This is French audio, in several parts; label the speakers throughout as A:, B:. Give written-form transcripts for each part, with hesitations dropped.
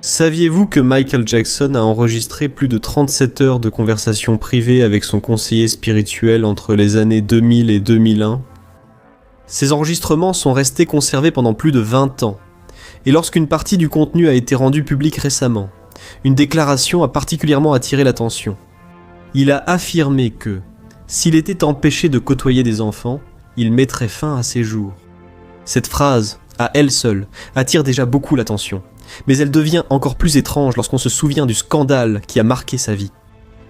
A: Saviez-vous que Michael Jackson a enregistré plus de 37 heures de conversations privées avec son conseiller spirituel entre les années 2000 et 2001 ? Ces enregistrements sont restés conservés pendant plus de 20 ans, et lorsqu'une partie du contenu a été rendue publique récemment, une déclaration a particulièrement attiré l'attention. Il a affirmé que, s'il était empêché de côtoyer des enfants, il mettrait fin à ses jours. Cette phrase, à elle seule, attire déjà beaucoup l'attention. Mais elle devient encore plus étrange lorsqu'on se souvient du scandale qui a marqué sa vie.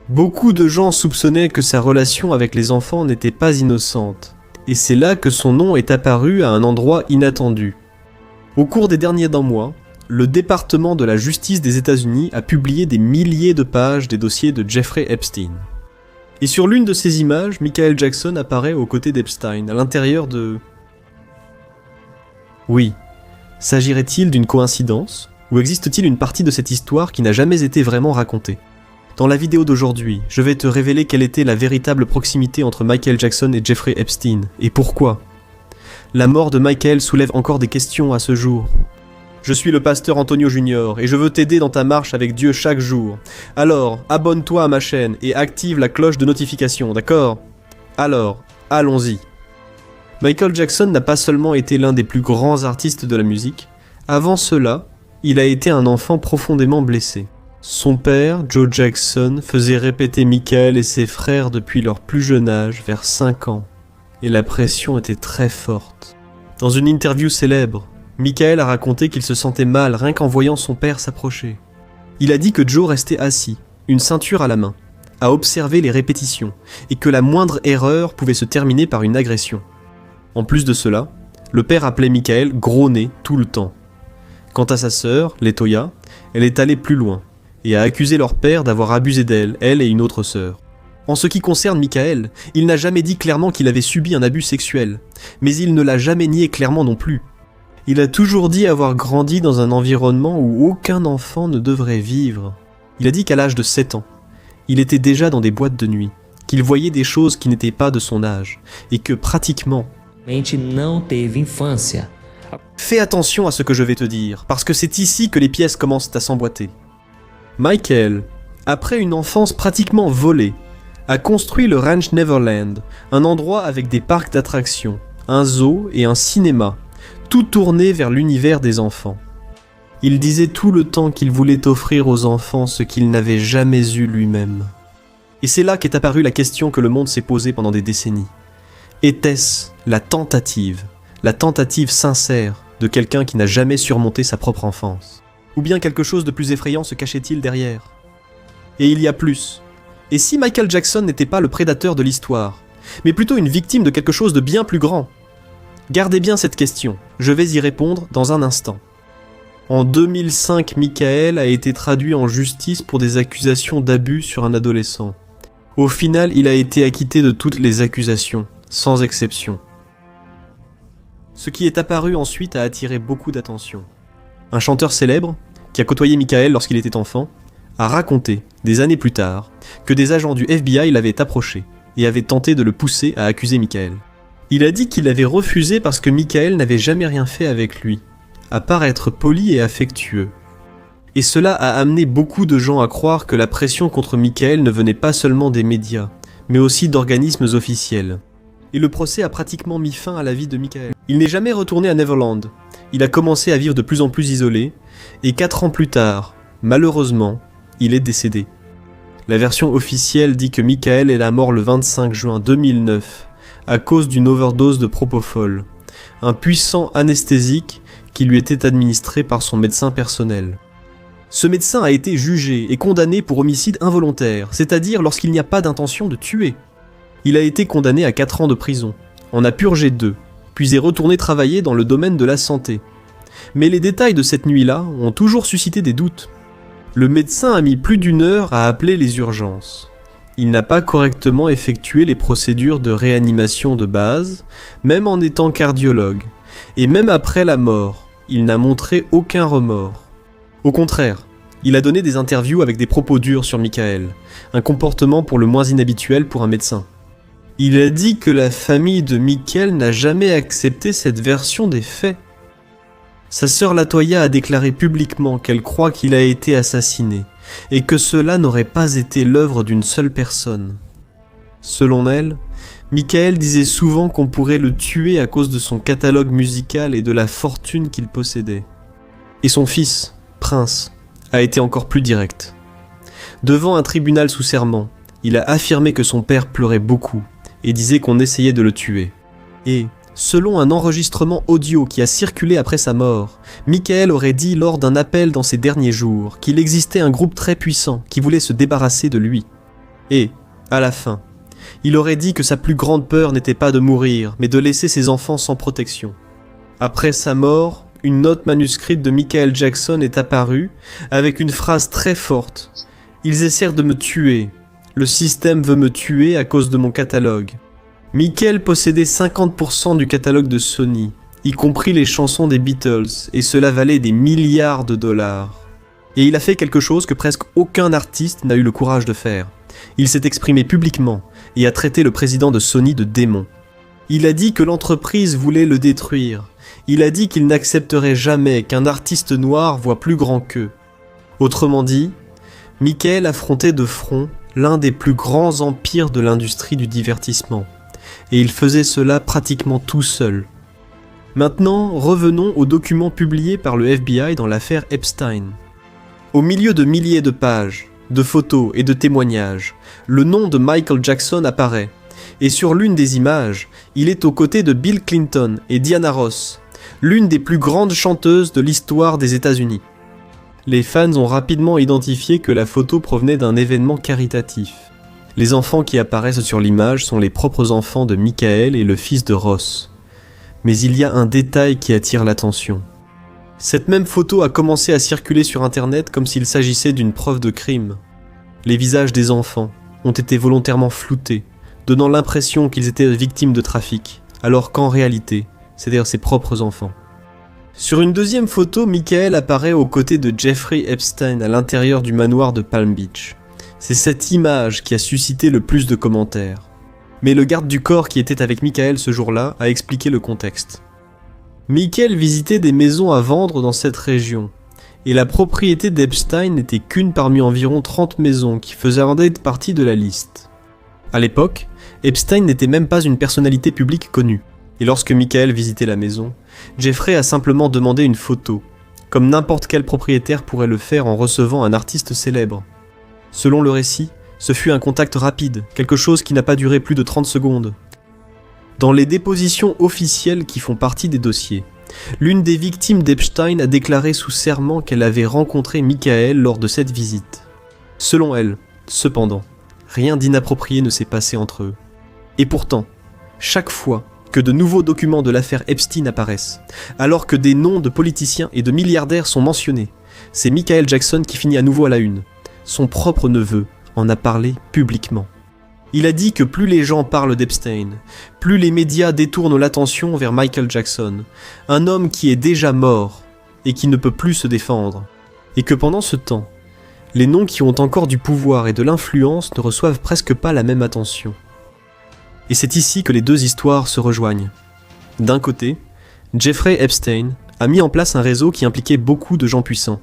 A: Beaucoup de gens soupçonnaient que sa relation avec les enfants n'était pas innocente, et c'est là que son nom est apparu à un endroit inattendu. Au cours des derniers mois, le département de la justice des États-Unis a publié des milliers de pages des dossiers de Jeffrey Epstein. Et sur l'une de ces images, Michael Jackson apparaît aux côtés d'Epstein, à l'intérieur de... Oui. S'agirait-il d'une coïncidence ? Ou existe-t-il une partie de cette histoire qui n'a jamais été vraiment racontée ? Dans la vidéo d'aujourd'hui, je vais te révéler quelle était la véritable proximité entre Michael Jackson et Jeffrey Epstein, et pourquoi. La mort de Michael soulève encore des questions à ce jour. Je suis le pasteur Antonio Junior, et je veux t'aider dans ta marche avec Dieu chaque jour. Alors, abonne-toi à ma chaîne et active la cloche de notification, d'accord ? Alors, allons-y. Michael Jackson n'a pas seulement été l'un des plus grands artistes de la musique, avant cela, il a été un enfant profondément blessé. Son père, Joe Jackson, faisait répéter Michael et ses frères depuis leur plus jeune âge, vers 5 ans, et la pression était très forte. Dans une interview célèbre, Michael a raconté qu'il se sentait mal rien qu'en voyant son père s'approcher. Il a dit que Joe restait assis, une ceinture à la main, à observer les répétitions, et que la moindre erreur pouvait se terminer par une agression. En plus de cela, le père appelait Michael gros nez tout le temps. Quant à sa sœur, Latoya, elle est allée plus loin et a accusé leur père d'avoir abusé d'elle, elle et une autre sœur. En ce qui concerne Michael, il n'a jamais dit clairement qu'il avait subi un abus sexuel, mais il ne l'a jamais nié clairement non plus. Il a toujours dit avoir grandi dans un environnement où aucun enfant ne devrait vivre. Il a dit qu'à l'âge de 7 ans, il était déjà dans des boîtes de nuit, qu'il voyait des choses qui n'étaient pas de son âge, et que pratiquement,
B: não teve infância.
A: Fais attention à ce que je vais te dire, parce que c'est ici que les pièces commencent à s'emboîter. Michael, après une enfance pratiquement volée, a construit le Ranch Neverland, un endroit avec des parcs d'attractions, un zoo et un cinéma, tout tourné vers l'univers des enfants. Il disait tout le temps qu'il voulait offrir aux enfants ce qu'il n'avait jamais eu lui-même. Et c'est là qu'est apparue la question que le monde s'est posée pendant des décennies. Était-ce la tentative sincère de quelqu'un qui n'a jamais surmonté sa propre enfance ? Ou bien quelque chose de plus effrayant se cachait-il derrière ? Et il y a plus. Et si Michael Jackson n'était pas le prédateur de l'histoire, mais plutôt une victime de quelque chose de bien plus grand ? Gardez bien cette question, je vais y répondre dans un instant. En 2005, Michael a été traduit en justice pour des accusations d'abus sur un adolescent. Au final, il a été acquitté de toutes les accusations, sans exception. Ce qui est apparu ensuite a attiré beaucoup d'attention. Un chanteur célèbre, qui a côtoyé Michael lorsqu'il était enfant, a raconté, des années plus tard, que des agents du FBI l'avaient approché et avaient tenté de le pousser à accuser Michael. Il a dit qu'il avait refusé parce que Michael n'avait jamais rien fait avec lui, à part être poli et affectueux. Et cela a amené beaucoup de gens à croire que la pression contre Michael ne venait pas seulement des médias, mais aussi d'organismes officiels. Et le procès a pratiquement mis fin à la vie de Michael. Il n'est jamais retourné à Neverland. Il a commencé à vivre de plus en plus isolé, et 4 ans plus tard, malheureusement, il est décédé. La version officielle dit que Michael est mort le 25 juin 2009, à cause d'une overdose de propofol, un puissant anesthésique qui lui était administré par son médecin personnel. Ce médecin a été jugé et condamné pour homicide involontaire, c'est-à-dire lorsqu'il n'y a pas d'intention de tuer. Il a été condamné à 4 ans de prison, en a purgé 2, puis est retourné travailler dans le domaine de la santé. Mais les détails de cette nuit-là ont toujours suscité des doutes. Le médecin a mis plus d'1 heure à appeler les urgences. Il n'a pas correctement effectué les procédures de réanimation de base, même en étant cardiologue, et même après la mort, il n'a montré aucun remords. Au contraire, il a donné des interviews avec des propos durs sur Michael, un comportement pour le moins inhabituel pour un médecin. Il a dit que la famille de Michael n'a jamais accepté cette version des faits. Sa sœur Latoya a déclaré publiquement qu'elle croit qu'il a été assassiné, et que cela n'aurait pas été l'œuvre d'une seule personne. Selon elle, Michael disait souvent qu'on pourrait le tuer à cause de son catalogue musical et de la fortune qu'il possédait. Et son fils, Prince, a été encore plus direct. Devant un tribunal sous serment, il a affirmé que son père pleurait beaucoup et disait qu'on essayait de le tuer. Et, selon un enregistrement audio qui a circulé après sa mort, Michael aurait dit lors d'un appel dans ses derniers jours qu'il existait un groupe très puissant qui voulait se débarrasser de lui. Et, à la fin, il aurait dit que sa plus grande peur n'était pas de mourir, mais de laisser ses enfants sans protection. Après sa mort, une note manuscrite de Michael Jackson est apparue avec une phrase très forte. « Ils essaient de me tuer. Le système veut me tuer à cause de mon catalogue. » Michael possédait 50% du catalogue de Sony, y compris les chansons des Beatles, et cela valait des milliards de dollars. Et il a fait quelque chose que presque aucun artiste n'a eu le courage de faire. Il s'est exprimé publiquement et a traité le président de Sony de démon. Il a dit que l'entreprise voulait le détruire. Il a dit qu'il n'accepterait jamais qu'un artiste noir voie plus grand qu'eux. Autrement dit, Michael affrontait de front l'un des plus grands empires de l'industrie du divertissement. Et il faisait cela pratiquement tout seul. Maintenant, revenons aux documents publiés par le FBI dans l'affaire Epstein. Au milieu de milliers de pages, de photos et de témoignages, le nom de Michael Jackson apparaît, et sur l'une des images, il est aux côtés de Bill Clinton et Diana Ross, l'une des plus grandes chanteuses de l'histoire des États-Unis. Les fans ont rapidement identifié que la photo provenait d'un événement caritatif. Les enfants qui apparaissent sur l'image sont les propres enfants de Michael et le fils de Ross. Mais il y a un détail qui attire l'attention. Cette même photo a commencé à circuler sur internet comme s'il s'agissait d'une preuve de crime. Les visages des enfants ont été volontairement floutés, donnant l'impression qu'ils étaient victimes de trafic, alors qu'en réalité, c'était ses propres enfants. Sur une deuxième photo, Michael apparaît aux côtés de Jeffrey Epstein à l'intérieur du manoir de Palm Beach. C'est cette image qui a suscité le plus de commentaires. Mais le garde du corps qui était avec Michael ce jour-là a expliqué le contexte. Michael visitait des maisons à vendre dans cette région, et la propriété d'Epstein n'était qu'une parmi environ 30 maisons qui faisaient partie de la liste. À l'époque, Epstein n'était même pas une personnalité publique connue, et lorsque Michael visitait la maison, Jeffrey a simplement demandé une photo, comme n'importe quel propriétaire pourrait le faire en recevant un artiste célèbre. Selon le récit, ce fut un contact rapide, quelque chose qui n'a pas duré plus de 30 secondes. Dans les dépositions officielles qui font partie des dossiers, l'une des victimes d'Epstein a déclaré sous serment qu'elle avait rencontré Michael lors de cette visite. Selon elle, cependant, rien d'inapproprié ne s'est passé entre eux. Et pourtant, chaque fois que de nouveaux documents de l'affaire Epstein apparaissent, alors que des noms de politiciens et de milliardaires sont mentionnés, c'est Michael Jackson qui finit à nouveau à la une. Son propre neveu en a parlé publiquement. Il a dit que plus les gens parlent d'Epstein, plus les médias détournent l'attention vers Michael Jackson, un homme qui est déjà mort et qui ne peut plus se défendre, et que pendant ce temps, les noms qui ont encore du pouvoir et de l'influence ne reçoivent presque pas la même attention. Et c'est ici que les deux histoires se rejoignent. D'un côté, Jeffrey Epstein a mis en place un réseau qui impliquait beaucoup de gens puissants.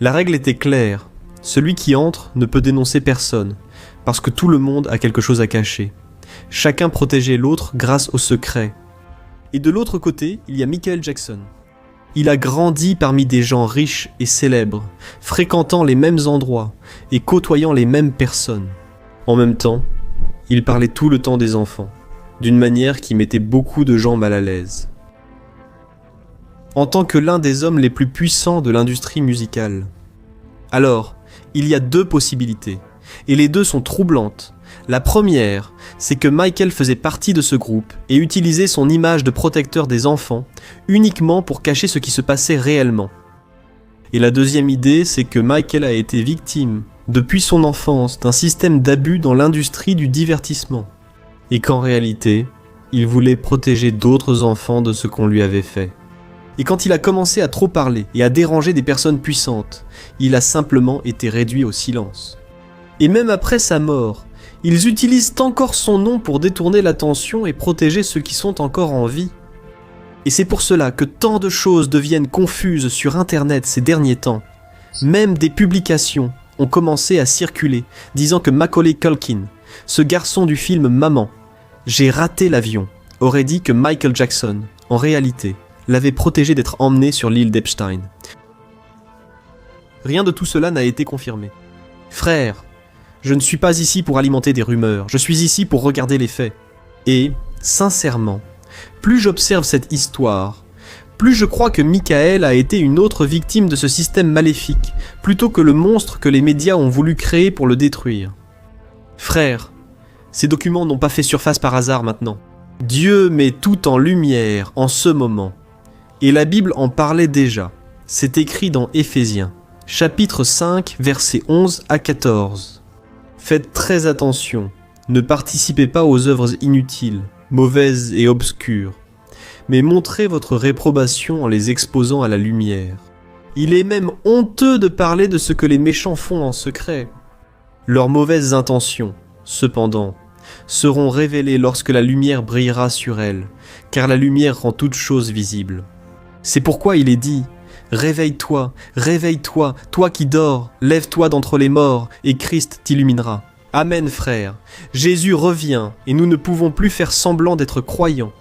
A: La règle était claire, celui qui entre ne peut dénoncer personne, parce que tout le monde a quelque chose à cacher. Chacun protégeait l'autre grâce au secret. Et de l'autre côté, il y a Michael Jackson. Il a grandi parmi des gens riches et célèbres, fréquentant les mêmes endroits et côtoyant les mêmes personnes. En même temps, il parlait tout le temps des enfants, d'une manière qui mettait beaucoup de gens mal à l'aise. En tant que l'un des hommes les plus puissants de l'industrie musicale. Alors, il y a deux possibilités, et les deux sont troublantes. La première, c'est que Michael faisait partie de ce groupe et utilisait son image de protecteur des enfants uniquement pour cacher ce qui se passait réellement. Et la deuxième idée, c'est que Michael a été victime, depuis son enfance, d'un système d'abus dans l'industrie du divertissement, et qu'en réalité, il voulait protéger d'autres enfants de ce qu'on lui avait fait. Et quand il a commencé à trop parler et à déranger des personnes puissantes, il a simplement été réduit au silence. Et même après sa mort, ils utilisent encore son nom pour détourner l'attention et protéger ceux qui sont encore en vie. Et c'est pour cela que tant de choses deviennent confuses sur Internet ces derniers temps. Même des publications ont commencé à circuler, disant que Macaulay Culkin, ce garçon du film Maman, J'ai raté l'avion, aurait dit que Michael Jackson, en réalité, l'avait protégé d'être emmené sur l'île d'Epstein. Rien de tout cela n'a été confirmé. Frère, je ne suis pas ici pour alimenter des rumeurs, je suis ici pour regarder les faits. Et, sincèrement, plus j'observe cette histoire, plus je crois que Michael a été une autre victime de ce système maléfique, plutôt que le monstre que les médias ont voulu créer pour le détruire. Frère, ces documents n'ont pas fait surface par hasard maintenant. Dieu met tout en lumière en ce moment. Et la Bible en parlait déjà. C'est écrit dans Éphésiens, chapitre 5, versets 11 à 14. Faites très attention, ne participez pas aux œuvres inutiles, mauvaises et obscures, mais montrez votre réprobation en les exposant à la lumière. Il est même honteux de parler de ce que les méchants font en secret. Leurs mauvaises intentions, cependant, seront révélées lorsque la lumière brillera sur elles, car la lumière rend toute chose visible. C'est pourquoi il est dit « Réveille-toi, réveille-toi, toi qui dors, lève-toi d'entre les morts, et Christ t'illuminera. » Amen, frère. Jésus revient, et nous ne pouvons plus faire semblant d'être croyants.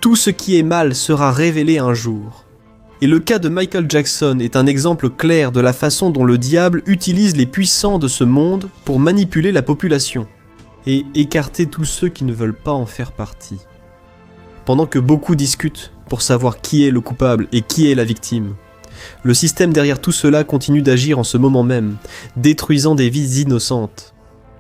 A: Tout ce qui est mal sera révélé un jour. Et le cas de Michael Jackson est un exemple clair de la façon dont le diable utilise les puissants de ce monde pour manipuler la population et écarter tous ceux qui ne veulent pas en faire partie. Pendant que beaucoup discutent pour savoir qui est le coupable et qui est la victime, le système derrière tout cela continue d'agir en ce moment même, détruisant des vies innocentes.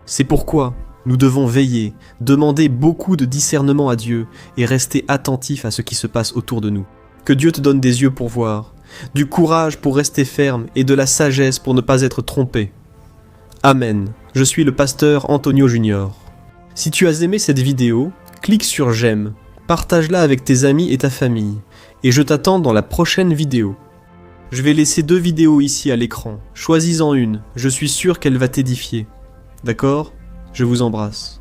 A: C'est pourquoi nous devons veiller, demander beaucoup de discernement à Dieu et rester attentifs à ce qui se passe autour de nous. Que Dieu te donne des yeux pour voir, du courage pour rester ferme et de la sagesse pour ne pas être trompé. Amen. Je suis le pasteur Antonio Junior. Si tu as aimé cette vidéo, clique sur j'aime, partage-la avec tes amis et ta famille, et je t'attends dans la prochaine vidéo. Je vais laisser 2 vidéos ici à l'écran, choisis-en une, je suis sûr qu'elle va t'édifier. D'accord ? Je vous embrasse.